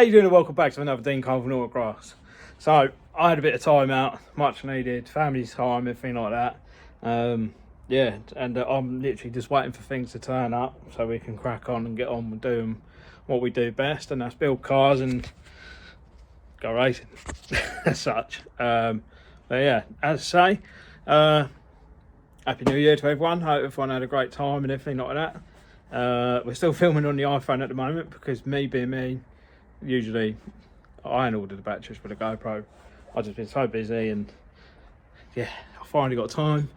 you doing, and welcome back to another Dean Carvin autograss. So I had a bit of time out, much needed, family time, everything like that. Yeah, and I'm literally just waiting for things to turn up so we can crack on and get on with doing what we do best, and that's build cars and go racing as such. But yeah, as I say, Happy New Year to everyone. Hope everyone had a great time and everything like that. We're still filming on the iPhone at the moment because me being me, usually I ain't ordered the batteries for the GoPro. I've just been so busy, and yeah, I finally got time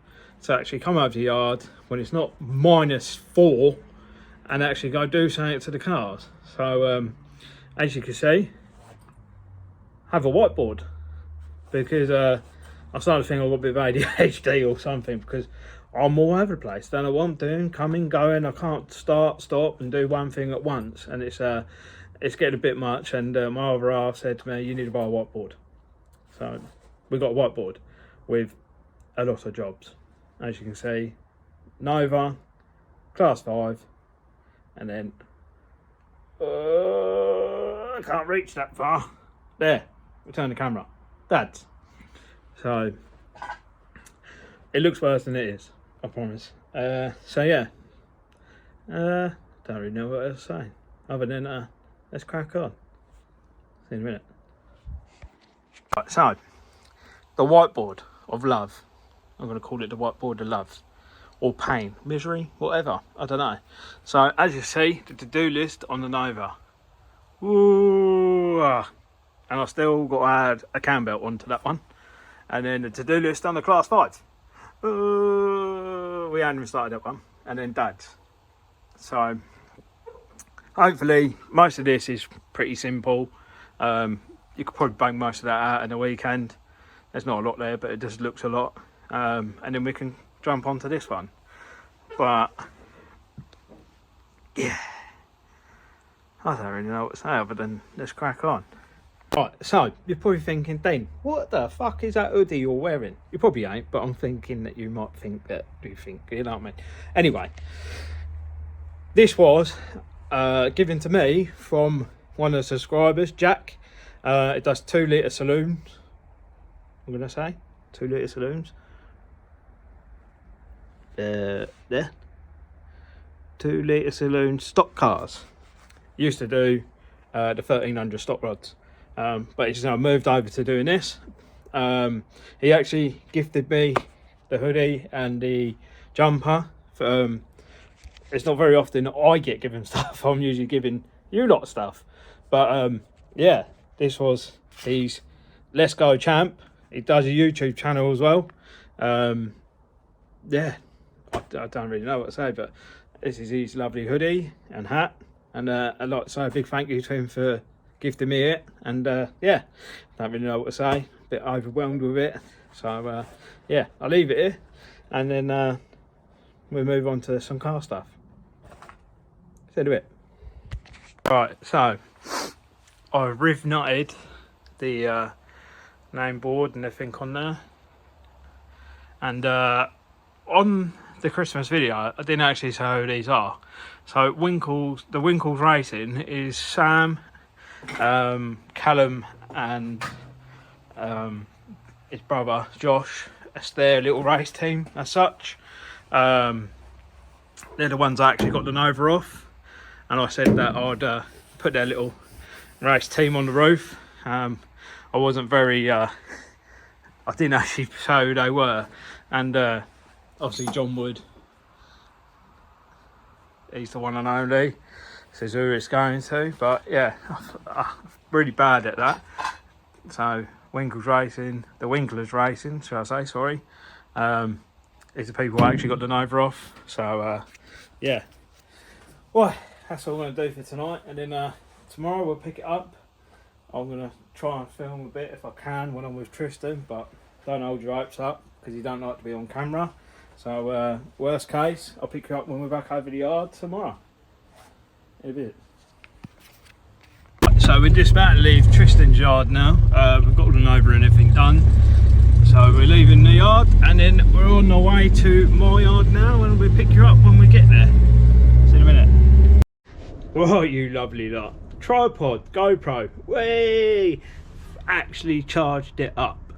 to actually come over to the yard when it's not -4 and actually go do something to the cars. So as you can see, I have a whiteboard because I started to think I've got a bit of ADHD or something, because I'm all over the place. Don't know what I'm doing, coming, going. I can't start, stop and do one thing at once, and it's getting a bit much. And my other half said to me, you need to buy a whiteboard. So we got a whiteboard with a lot of jobs. As you can see, Nova, Class 5, and then I can't reach that far. There, we turn the camera. That's so it looks worse than it is, I promise. So yeah, don't really know what else to say other than let's crack on. See you in a minute. Right, so the whiteboard of love. I'm going to call it the whiteboard of love, or pain, misery, whatever. I don't know. So as you see, the to-do list on the Nova. Ooh, and I still got to add a cam belt onto that one. And then the to-do list on the Class 5. We hadn't even started that one. And then Dad's. So hopefully most of this is pretty simple. You could probably bang most of that out in a weekend. There's not a lot there, but it just looks a lot. And then we can jump onto this one. But yeah, I don't really know what to say other than let's crack on. Right, so you're probably thinking, Dean, what the fuck is that hoodie you're wearing? You probably ain't, but I'm thinking that you might think that you think, you know what I mean? Anyway, this was given to me from one of the subscribers, Jack. It does 2 litre saloons. I'm gonna say 2 litre saloons. There, 2 litre saloon stock cars. Used to do the 1300 stock rods, but he's now moved over to doing this. He actually gifted me the hoodie and the jumper. It's not very often I get given stuff. I'm usually giving you lot stuff, but yeah, this was his Let's Go Champ. He does a YouTube channel as well. Yeah, I don't really know what to say, but this is his lovely hoodie and hat, and I'd like to say a big thank you to him for gifting me it. And yeah, don't really know what to say, a bit overwhelmed with it. So yeah, I'll leave it here, and then we'll move on to some car stuff. See you in a bit. Right, so I've riv-nutted the name board and everything on there, and on the Christmas video I didn't actually say who these are. So the Winkles Racing is Sam, Callum and his brother Josh. It's their little race team as such. They're the ones I actually got the Nova off, and I said that I'd put their little race team on the roof. I wasn't very I didn't actually show who they were, and obviously John Wood, he's the one and only, says who it's going to. But yeah, I'm really bad at that. So Winkles Racing, the Winklers Racing, shall I say, sorry, is the people I actually got the Nova off. So yeah, well, that's all I'm going to do for tonight, and then tomorrow we'll pick it up. I'm going to try and film a bit if I can when I'm with Tristan, but don't hold your hopes up because he don't like to be on camera. So worst case, I'll pick you up when we're back over the yard tomorrow. In a bit. So we're just about to leave Tristan's yard now. We've got all the Nova and everything done. So we're leaving the yard, and then we're on our way to my yard now, and we'll pick you up when we get there. See you in a minute. Well, you lovely lot. tripod, GoPro, way actually charged it up.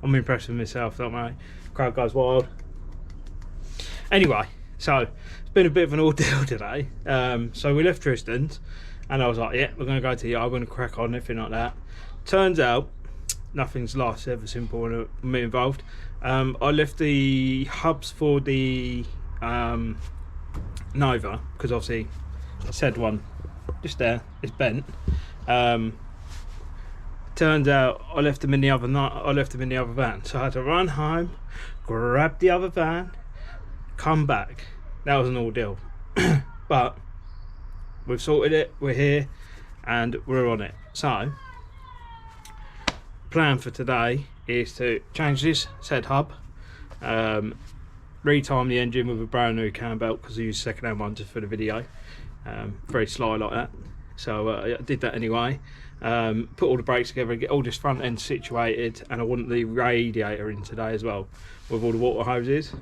I'm impressed with myself, don't I? Crowd goes wild. Anyway, so it's been a bit of an ordeal today. So we left Tristan's and I was like, yeah, we're gonna go to the yard, we're gonna crack on, everything like that. Turns out nothing's life's ever simple and me involved. I left the hubs for the Nova, because obviously I said one just there, it's bent. Turns out I left them in the other van, so I had to run home, grab the other van, come back. That was an ordeal. But we've sorted it, we're here and we're on it. So plan for today is to change this said hub, retime the engine with a brand new cam belt, because I used second hand one just for the video. Very sly like that, so I did that anyway. Put all the brakes together, get all this front end situated, and I want the radiator in today as well with all the water hoses.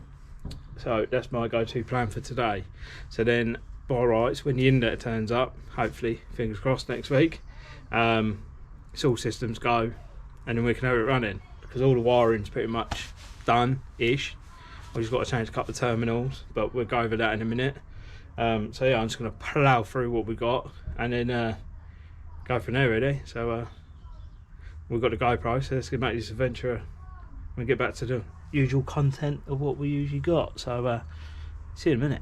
So that's my go-to plan for today. So then by rights, when the inlet turns up, hopefully fingers crossed next week, it's all systems go, and then we can have it running, because all the wiring's pretty much done ish. I've just got to change a couple of terminals, but we'll go over that in a minute. So yeah, I'm just going to plough through what we got and then go from there really. So we've got the GoPro, so let's make this adventure and get back to the usual content of what we usually got. So see you in a minute.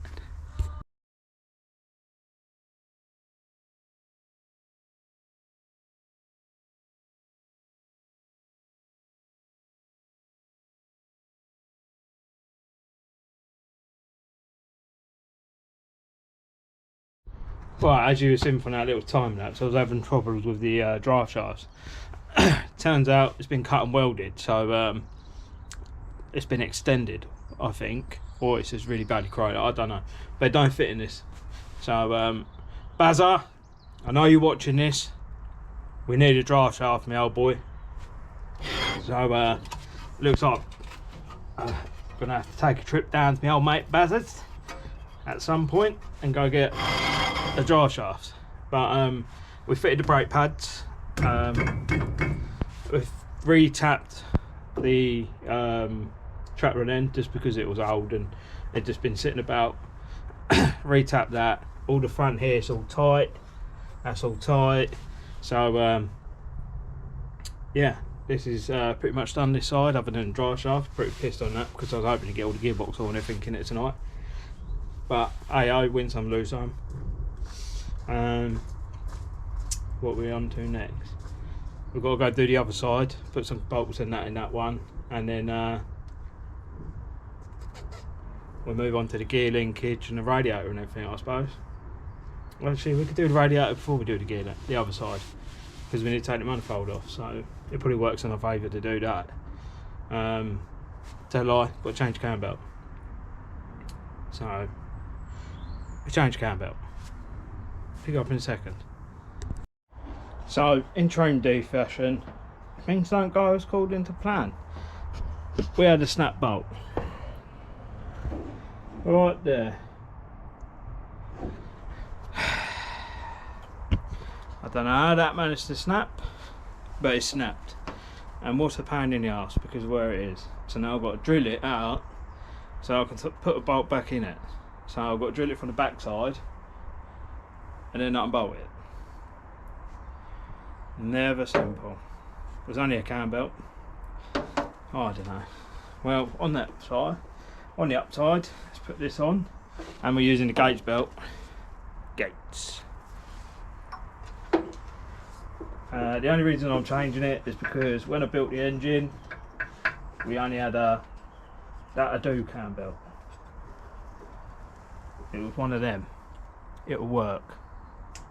Well, as you were seeing from that little time lapse, I was having problems with the drive shafts. Turns out it's been cut and welded, so it's been extended, I think, or it's just really badly corroded, I don't know, but it don't fit in this. So Bazza, I know you're watching this, we need a drive shaft, my old boy. So looks like I'm gonna have to take a trip down to my old mate Bazza's at some point and go get a drive shaft. But we fitted the brake pads, we've re-tapped the trap rod end just because it was old and it'd just been sitting about. Re-tapped that, all the front here is all tight, that's all tight. So yeah, this is pretty much done this side other than the drive shaft. Pretty pissed on that because I was hoping to get all the gearbox oil and everything in it tonight, but hey, I win some, lose some. What are we on to next? We've got to go do the other side, put some bolts in that one, and then we'll move on to the gear linkage and the radiator and everything, I suppose. Well, actually, we could do the radiator before we do the gear, the other side, because we need to take the manifold off, so it probably works in our favour to do that. Tell a lie, got to change cam belt. So we change cam belt. Pick up in a second. So in train D fashion, things don't go as according to plan. We had a snap bolt right there. I don't know how that managed to snap, but it snapped. And what's a pain in the ass because of where it is. So now I've got to drill it out so I can put a bolt back in it. So I've got to drill it from the back side and then unbolt it. Never simple. It was only a cam belt. Oh, I don't know. Well, on that side, on the upside, let's put this on, and we're using the gauge belt. Gates. The only reason I'm changing it is because when I built the engine, we only had that Ado cam belt. It was one of them. It'll work,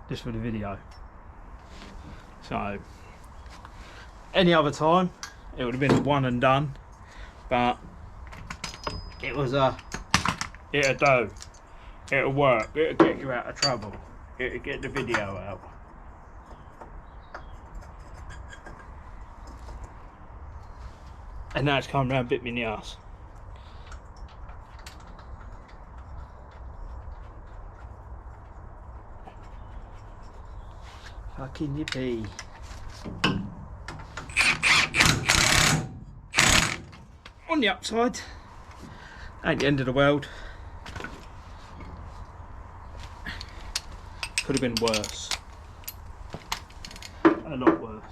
just for the video. So any other time it would have been one and done, but it was it'll do, it'll work, it'll get you out of trouble, it'll get the video out. And now it's come round, bit me in the arse. Fucking yippee. On the upside, ain't the end of the world. Could have been worse. A lot worse.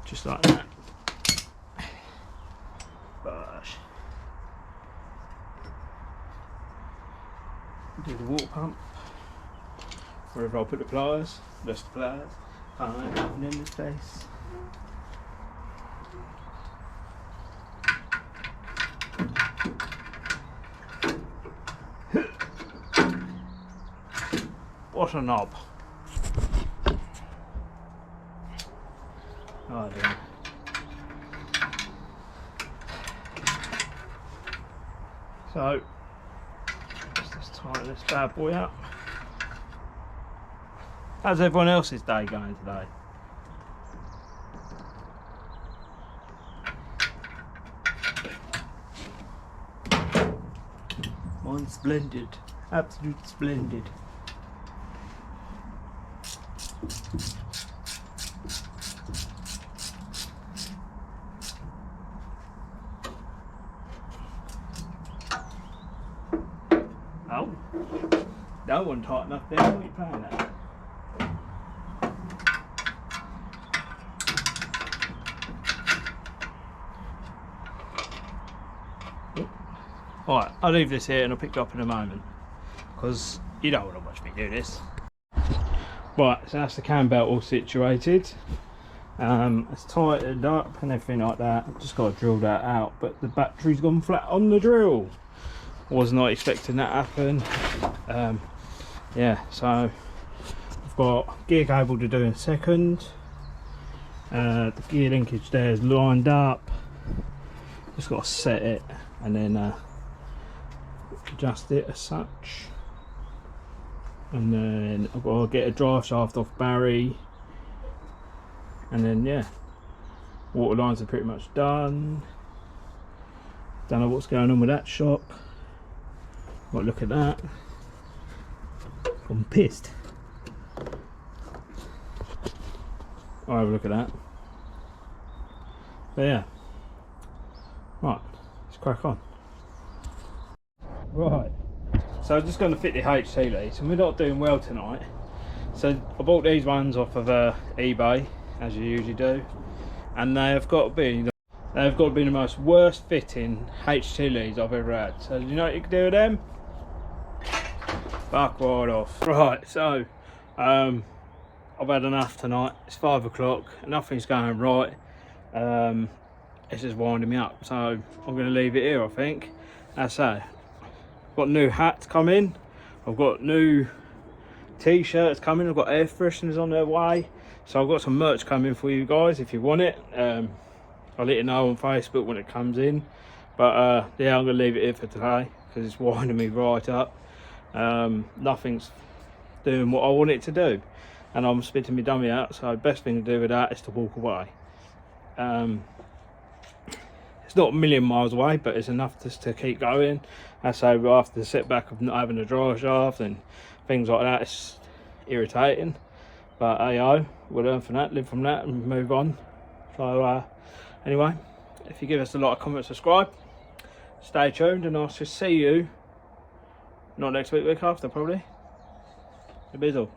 Just like that. Gosh. Do the water pump. Wherever I'll put the pliers, just the pliers. Alright, nothing in this place. What a knob. Oh dear. So, let's just tighten this bad boy up. How's everyone else's day going today? Mine's splendid. Absolute splendid. Oh, that one tight enough there. What are you playing at? Alright, I'll leave this here and I'll pick it up in a moment because you don't want to watch me do this. Right, so that's the cam belt all situated. It's tightened up and everything like that. I've just got to drill that out, but the battery's gone flat on the drill. Was not expecting that to happen. Yeah, so I've got gear cable to do in a second. The gear linkage there is lined up. Just got to set it and then adjust it as such. And then I've got to get a drive shaft off Barry. And then yeah, water lines are pretty much done. Don't know what's going on with that shock. But look at that. I'm pissed. I'll have a look at that. But yeah. Right, let's crack on. Right. So I'm just going to fit the HT leads, and we're not doing well tonight. So I bought these ones off of eBay, as you usually do, and they've got to be the most worst fitting HT leads I've ever had. So do you know what you can do with them? Fuck right off. Right, so I've had enough tonight. It's 5 o'clock, nothing's going right. It's just winding me up, so I'm going to leave it here, I think. As I say, got new hats coming, I've got new t-shirts coming, I've got air fresheners on their way, so I've got some merch coming for you guys if you want it. I'll let you know on Facebook when it comes in, but yeah, I'm going to leave it here for today because it's winding me right up. Nothing's doing what I want it to do and I'm spitting my dummy out, so best thing to do with that is to walk away. It's not a million miles away, but it's enough just to keep going. As I say, after the setback of not having a drive shaft and things like that, it's irritating. But hey, we'll learn from that, live from that, and move on. So anyway, if you give us a like, comment, subscribe, stay tuned, and I'll just see you not next week, week after probably. The bizzle.